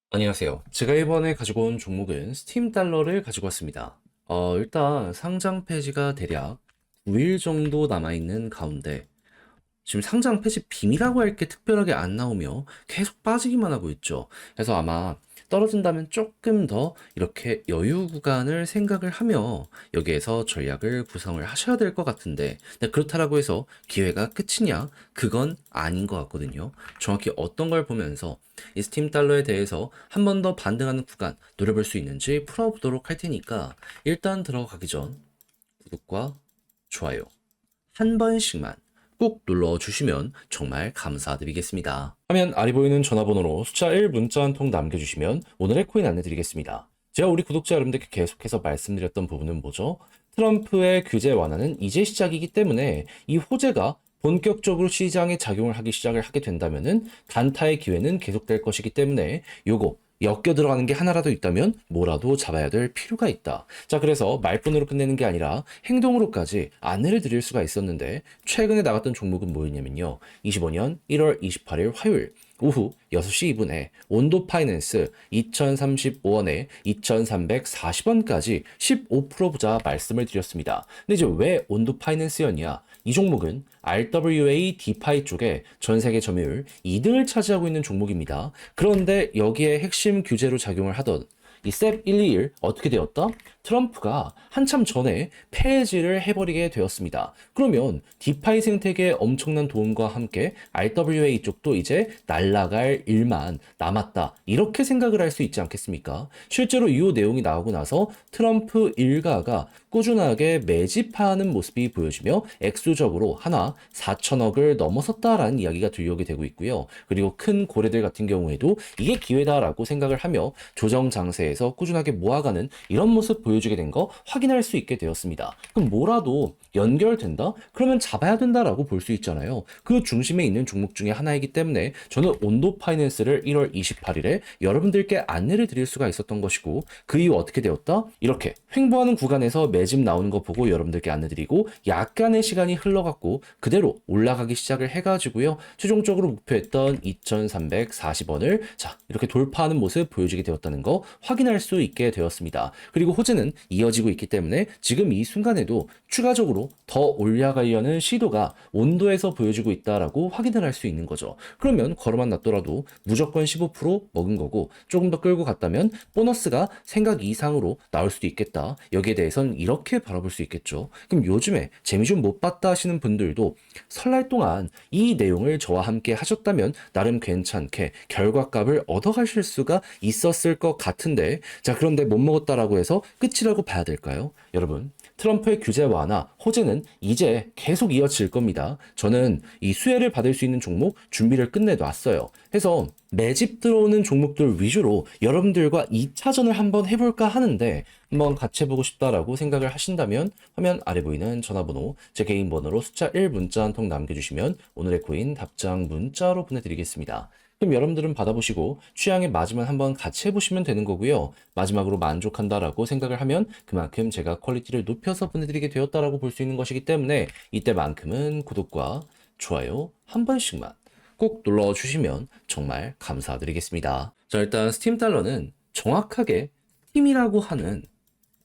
안녕하세요. 제가 이번에 가지고 온 종목은 스팀 달러를 가지고 왔습니다. 일단 상장 폐지가 대략 9일 정도 남아있는 가운데 지금 상장 폐지 빔이라고 할 게 특별하게 안 나오며 계속 빠지기만 하고 있죠. 그래서 아마 떨어진다면 조금 더 이렇게 여유 구간을 생각을 하며 여기에서 전략을 구성을 하셔야 될 것 같은데, 근데 그렇다라고 해서 기회가 끝이냐? 그건 아닌 것 같거든요. 정확히 어떤 걸 보면서 이 스팀 달러에 대해서 한 번 더 반등하는 구간 노려볼 수 있는지 풀어보도록 할 테니까, 일단 들어가기 전 구독과 좋아요 한 번씩만 꼭 눌러주시면 정말 감사드리겠습니다. 화면 아래 보이는 전화번호로 숫자 1 문자 한 통 남겨주시면 오늘의 코인 안내드리겠습니다. 제가 우리 구독자 여러분들께 계속해서 말씀드렸던 부분은 뭐죠? 트럼프의 규제 완화는 이제 시작이기 때문에 이 호재가 본격적으로 시장에 작용을 하기 시작을 하게 된다면은 단타의 기회는 계속될 것이기 때문에 요거 엮여 들어가는 게 하나라도 있다면 뭐라도 잡아야 될 필요가 있다. 자, 그래서 말뿐으로 끝내는 게 아니라 행동으로까지 안내를 드릴 수가 있었는데, 최근에 나갔던 종목은 뭐였냐면요. 25년 1월 28일 화요일 오후 6시 2분에 온도 파이낸스 2035원에 2340원까지 15% 부자 말씀을 드렸습니다. 근데 이제 왜 온도 파이낸스였냐? 이 종목은 RWA 디파이 쪽에 전 세계 점유율 2등을 차지하고 있는 종목입니다. 그런데 여기에 핵심 규제로 작용을 하던 이 셉 121 어떻게 되었다? 트럼프가 한참 전에 폐지를 해버리게 되었습니다. 그러면 디파이 생태계에 엄청난 도움과 함께 RWA 쪽도 이제 날아갈 일만 남았다. 이렇게 생각을 할 수 있지 않겠습니까? 실제로 이 내용이 나오고 나서 트럼프 일가가 꾸준하게 매집하는 모습이 보여지며 액수적으로 하나 4천억을 넘어섰다라는 이야기가 들려오게 되고 있고요. 그리고 큰 고래들 같은 경우에도 이게 기회다라고 생각을 하며 조정 장세에서 꾸준하게 모아가는 이런 모습 보여주게 된 거 확인할 수 있게 되었습니다. 그럼 뭐라도 연결된다? 그러면 잡아야 된다라고 볼 수 있잖아요. 그 중심에 있는 종목 중에 하나이기 때문에 저는 온도 파이낸스를 1월 28일에 여러분들께 안내를 드릴 수가 있었던 것이고, 그 이후 어떻게 되었다? 이렇게 횡보하는 구간에서 매집 나오는 거 보고 여러분들께 안내드리고, 약간의 시간이 흘러갔고 그대로 올라가기 시작을 해가지고요. 최종적으로 목표했던 2340원을 자 이렇게 돌파하는 모습 보여주게 되었다는 거 확인할 수 있게 되었습니다. 그리고 호재는 이어지고 있기 때문에 지금 이 순간에도 추가적으로 더 올라가려는 시도가 온도에서 보여지고 있다라고 확인을 할 수 있는 거죠. 그러면 걸어만 놨더라도 무조건 15% 먹은 거고, 조금 더 끌고 갔다면 보너스가 생각 이상으로 나올 수도 있겠다. 여기에 대해서는 이렇게 바라볼 수 있겠죠. 그럼 요즘에 재미 좀 못 봤다 하시는 분들도 설날 동안 이 내용을 저와 함께 하셨다면 나름 괜찮게 결과값을 얻어가실 수가 있었을 것 같은데, 자, 그런데 못 먹었다라고 해서 끝이라고 봐야 될까요? 여러분, 트럼프의 규제 완화, 호재는 이제 계속 이어질 겁니다. 저는 이 수혜를 받을 수 있는 종목 준비를 끝내놨어요. 해서 매집 들어오는 종목들 위주로 여러분들과 2차전을 한번 해볼까 하는데, 한번 같이 해보고 싶다라고 생각을 하신다면 화면 아래 보이는 전화번호, 제 개인 번호로 숫자 1 문자 한 통 남겨주시면 오늘의 코인 답장 문자로 보내드리겠습니다. 그럼 여러분들은 받아보시고 취향에 맞으면 한번 같이 해보시면 되는 거고요. 마지막으로 만족한다라고 생각을 하면 그만큼 제가 퀄리티를 높여서 보내드리게 되었다라고 볼 수 있는 것이기 때문에 이때만큼은 구독과 좋아요 한 번씩만 꼭 눌러주시면 정말 감사드리겠습니다. 자, 일단 스팀 달러는 정확하게 스팀이라고 하는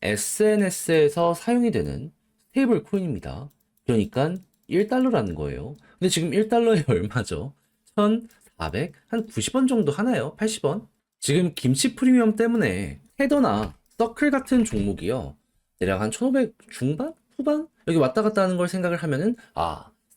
SNS에서 사용이 되는 스테이블 코인입니다. 그러니까 1달러라는 거예요. 근데 지금 1달러에 얼마죠? 1,400, 한 90원 정도 하나요? 80원? 지금 김치 프리미엄 때문에 헤더나 서클 같은 종목이요. 대략 한 1,500 중반? 후반? 여기 왔다 갔다 하는 걸 생각을 하면은,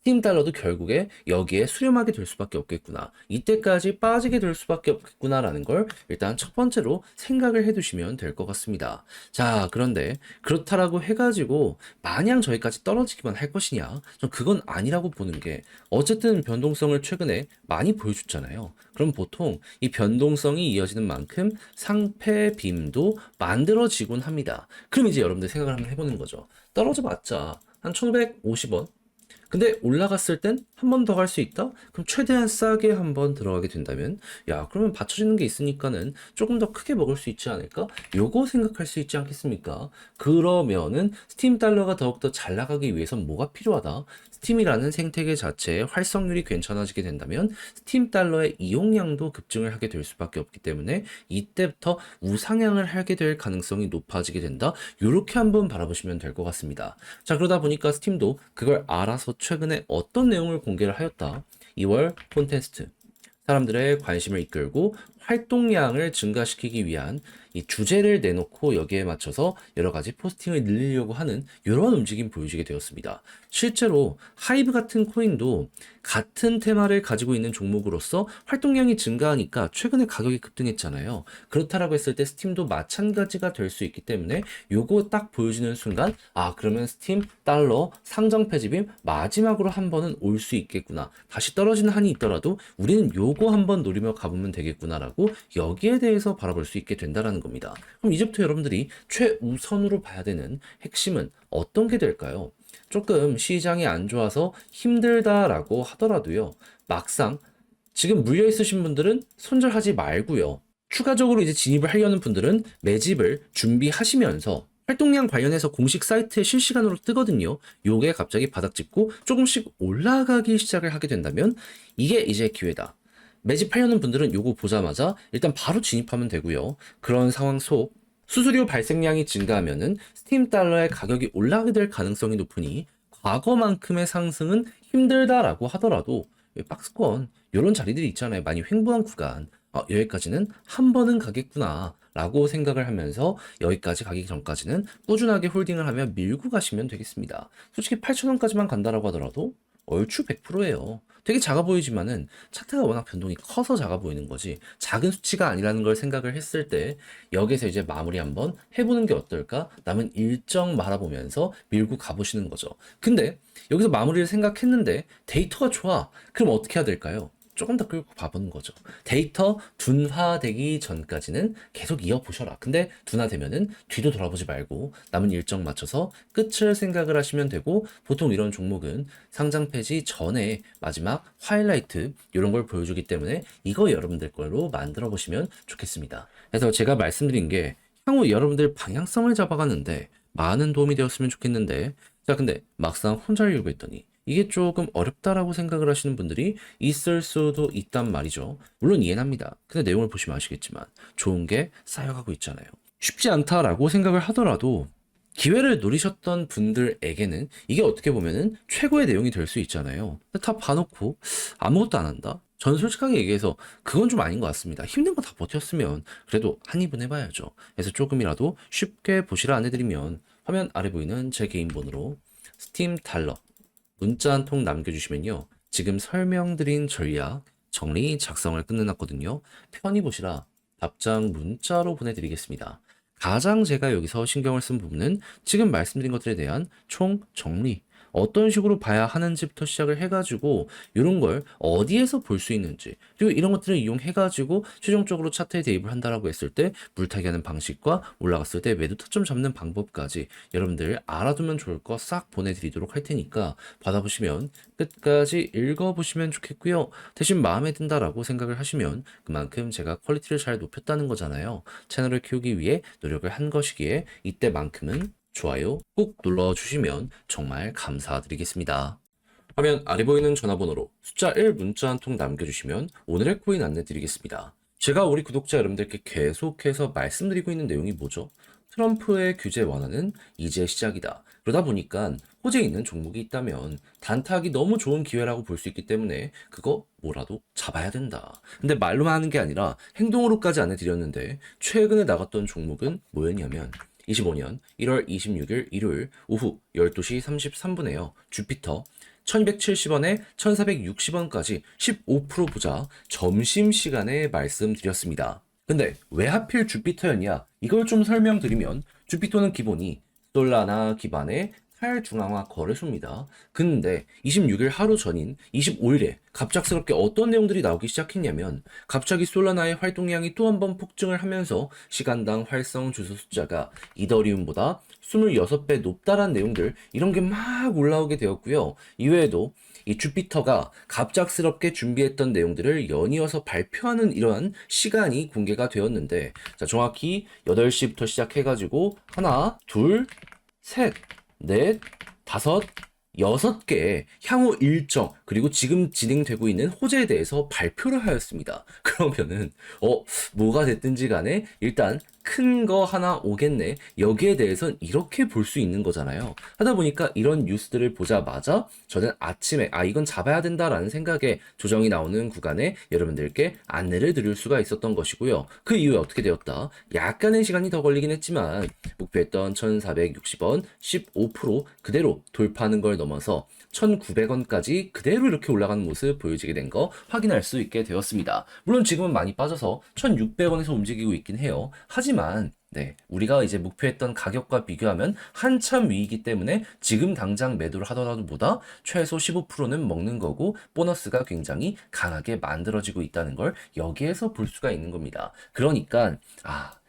스팀 달러도 결국에 여기에 수렴하게 될 수밖에 없겠구나. 이때까지 빠지게 될 수밖에 없겠구나라는 걸 일단 첫 번째로 생각을 해두시면 될 것 같습니다. 자, 그런데 그렇다라고 해가지고 마냥 저기까지 떨어지기만 할 것이냐? 전 그건 아니라고 보는 게, 어쨌든 변동성을 최근에 많이 보여줬잖아요. 그럼 보통 이 변동성이 이어지는 만큼 상패 빔도 만들어지곤 합니다. 그럼 이제 여러분들 생각을 한번 해보는 거죠. 떨어져 봤자 한 1,550원? 근데 올라갔을 땐 한 번 더 갈 수 있다? 그럼 최대한 싸게 한 번 들어가게 된다면, 야, 그러면 받쳐지는 게 있으니까는 조금 더 크게 먹을 수 있지 않을까? 요거 생각할 수 있지 않겠습니까? 그러면은 스팀 달러가 더욱더 잘 나가기 위해선 뭐가 필요하다? 스팀이라는 생태계 자체의 활성률이 괜찮아지게 된다면 스팀 달러의 이용량도 급증을 하게 될 수밖에 없기 때문에 이때부터 우상향을 하게 될 가능성이 높아지게 된다. 요렇게 한번 바라보시면 될 것 같습니다. 자, 그러다 보니까 스팀도 그걸 알아서 최근에 어떤 내용을 공개를 하였다. 2월 콘테스트. 사람들의 관심을 이끌고 활동량을 증가시키기 위한 이 주제를 내놓고 여기에 맞춰서 여러 가지 포스팅을 늘리려고 하는 이런 움직임 보여지게 되었습니다. 실제로 하이브 같은 코인도 같은 테마를 가지고 있는 종목으로서 활동량이 증가하니까 최근에 가격이 급등했잖아요. 그렇다라고 했을 때 스팀도 마찬가지가 될 수 있기 때문에 요거 딱 보여주는 순간, 아, 그러면 스팀 달러 상장 폐지빔 마지막으로 한 번은 올 수 있겠구나. 다시 떨어지는 한이 있더라도 우리는 요거 한번 노리며 가보면 되겠구나라고 여기에 대해서 바라볼 수 있게 된다라는 겁니다. 그럼 이제부터 여러분들이 최우선으로 봐야 되는 핵심은 어떤 게 될까요? 조금 시장이 안 좋아서 힘들다라고 하더라도요, 막상 지금 물려 있으신 분들은 손절하지 말고요. 추가적으로 이제 진입을 하려는 분들은 매집을 준비하시면서 활동량 관련해서 공식 사이트에 실시간으로 뜨거든요. 요게 갑자기 바닥 짚고 조금씩 올라가기 시작을 하게 된다면 이게 이제 기회다. 매집하려는 분들은 요거 보자마자 일단 바로 진입하면 되고요. 그런 상황 속 수수료 발생량이 증가하면은 스팀 달러의 가격이 올라가게 될 가능성이 높으니 과거만큼의 상승은 힘들다라고 하더라도 박스권 이런 자리들이 있잖아요. 많이 횡보한 구간. 여기까지는 한 번은 가겠구나 라고 생각을 하면서 여기까지 가기 전까지는 꾸준하게 홀딩을 하며 밀고 가시면 되겠습니다. 솔직히 8,000원까지만 간다라고 하더라도 얼추 100%예요. 되게 작아 보이지만은 차트가 워낙 변동이 커서 작아 보이는 거지 작은 수치가 아니라는 걸 생각을 했을 때 여기서 이제 마무리 한번 해보는 게 어떨까? 남은 일정 말아보면서 밀고 가보시는 거죠. 근데 여기서 마무리를 생각했는데 데이터가 좋아. 그럼 어떻게 해야 될까요? 조금 더 끌고 가보는 거죠. 데이터 둔화되기 전까지는 계속 이어보셔라. 근데 둔화되면은 뒤도 돌아보지 말고 남은 일정 맞춰서 끝을 생각을 하시면 되고, 보통 이런 종목은 상장 폐지 전에 마지막 하이라이트 이런 걸 보여주기 때문에 이거 여러분들 걸로 만들어 보시면 좋겠습니다. 그래서 제가 말씀드린 게 향후 여러분들 방향성을 잡아가는데 많은 도움이 되었으면 좋겠는데, 자, 근데 막상 혼자 하려고 했더니 이게 조금 어렵다라고 생각을 하시는 분들이 있을 수도 있단 말이죠. 물론 이해는 합니다. 근데 내용을 보시면 아시겠지만 좋은 게 쌓여가고 있잖아요. 쉽지 않다라고 생각을 하더라도 기회를 노리셨던 분들에게는 이게 어떻게 보면은 최고의 내용이 될 수 있잖아요. 근데 다 봐놓고 아무것도 안 한다? 전 솔직하게 얘기해서 그건 좀 아닌 것 같습니다. 힘든 거 다 버텼으면 그래도 한 입은 해봐야죠. 그래서 조금이라도 쉽게 보시라 안내드리면 화면 아래 보이는 제 개인 번호로 스팀 달러 문자 한 통 남겨주시면요. 지금 설명드린 전략 정리 작성을 끝내놨거든요. 편히 보시라 답장 문자로 보내드리겠습니다. 가장 제가 여기서 신경을 쓴 부분은 지금 말씀드린 것들에 대한 총 정리, 어떤 식으로 봐야 하는지부터 시작을 해가지고 이런 걸 어디에서 볼 수 있는지, 그리고 이런 것들을 이용해가지고 최종적으로 차트에 대입을 한다라고 했을 때 물타기 하는 방식과 올라갔을 때 매도 타점 잡는 방법까지 여러분들 알아두면 좋을 거 싹 보내드리도록 할 테니까 받아보시면 끝까지 읽어보시면 좋겠고요. 대신 마음에 든다라고 생각을 하시면 그만큼 제가 퀄리티를 잘 높였다는 거잖아요. 채널을 키우기 위해 노력을 한 것이기에 이때만큼은 좋아요 꾹 눌러주시면 정말 감사드리겠습니다. 화면 아래 보이는 전화번호로 숫자 1 문자 한 통 남겨주시면 오늘의 코인 안내 드리겠습니다. 제가 우리 구독자 여러분들께 계속해서 말씀드리고 있는 내용이 뭐죠? 트럼프의 규제 완화는 이제 시작이다. 그러다 보니까 호재에 있는 종목이 있다면 단타하기 너무 좋은 기회라고 볼 수 있기 때문에 그거 뭐라도 잡아야 된다. 근데 말로만 하는 게 아니라 행동으로까지 안내드렸는데 최근에 나갔던 종목은 뭐였냐면 25년 1월 26일 일요일 오후 12시 33분에요. 주피터 1270원에 1460원까지 15% 보자 점심시간에 말씀드렸습니다. 근데 왜 하필 주피터였냐? 이걸 좀 설명드리면 주피터는 기본이 솔라나 기반의 탈중앙화 거래소입니다. 근데 26일 하루 전인 25일에 갑작스럽게 어떤 내용들이 나오기 시작했냐면 갑자기 솔라나의 활동량이 또 한 번 폭증을 하면서 시간당 활성 주소 숫자가 이더리움보다 26배 높다란 내용들 이런 게 막 올라오게 되었고요. 이외에도 이 주피터가 갑작스럽게 준비했던 내용들을 연이어서 발표하는 이러한 시간이 공개가 되었는데 자, 정확히 8시부터 시작해가지고 하나, 둘, 셋, 넷, 다섯, 6개의 향후 일정 그리고 지금 진행되고 있는 호재에 대해서 발표를 하였습니다. 그러면은 뭐가 됐든지 간에 일단 큰 거 하나 오겠네. 여기에 대해선 이렇게 볼 수 있는 거잖아요. 하다 보니까 이런 뉴스들을 보자마자 저는 아침에 이건 잡아야 된다라는 생각에 조정이 나오는 구간에 여러분들께 안내를 드릴 수가 있었던 것이고요. 그 이후에 어떻게 되었다? 약간의 시간이 더 걸리긴 했지만 목표했던 1,460원 15% 그대로 돌파하는 걸 넘어서 1,900원까지 그대로 이렇게 올라가는 모습 보여지게 된 거 확인할 수 있게 되었습니다. 물론 지금은 많이 빠져서 1,600원에서 움직이고 있긴 해요. 하지만 우리가 이제 목표했던 가격과 비교하면 한참 위이기 때문에 지금 당장 매도를 하더라도 보다 최소 15%는 먹는 거고 보너스가 굉장히 강하게 만들어지고 있다는 걸 여기에서 볼 수가 있는 겁니다. 그러니까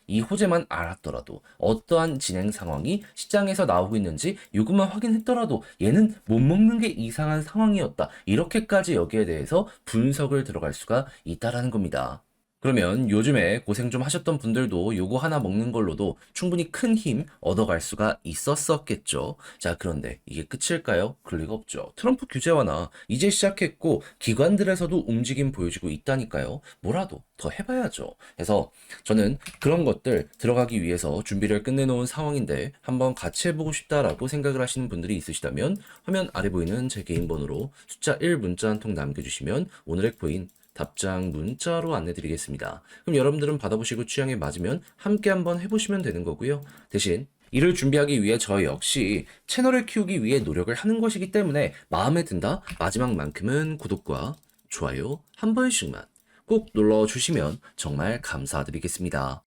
이 호재만 알았더라도 어떠한 진행 상황이 시장에서 나오고 있는지 이것만 확인했더라도 얘는 못 먹는 게 이상한 상황이었다. 이렇게까지 여기에 대해서 분석을 들어갈 수가 있다라는 겁니다. 그러면 요즘에 고생 좀 하셨던 분들도 요거 하나 먹는 걸로도 충분히 큰 힘 얻어갈 수가 있었었겠죠. 자, 그런데 이게 끝일까요? 그럴 리가 없죠. 트럼프 규제 완화 이제 시작했고 기관들에서도 움직임 보여지고 있다니까요. 뭐라도 더 해봐야죠. 그래서 저는 그런 것들 들어가기 위해서 준비를 끝내놓은 상황인데 한번 같이 해보고 싶다라고 생각을 하시는 분들이 있으시다면 화면 아래 보이는 제 개인 번호로 숫자 1 문자 한 통 남겨주시면 오늘의 코인 답장 문자로 안내드리겠습니다. 그럼 여러분들은 받아보시고 취향에 맞으면 함께 한번 해보시면 되는 거고요. 대신 이를 준비하기 위해 저 역시 채널을 키우기 위해 노력을 하는 것이기 때문에 마음에 든다 마지막만큼은 구독과 좋아요 한 번씩만 꼭 눌러주시면 정말 감사드리겠습니다.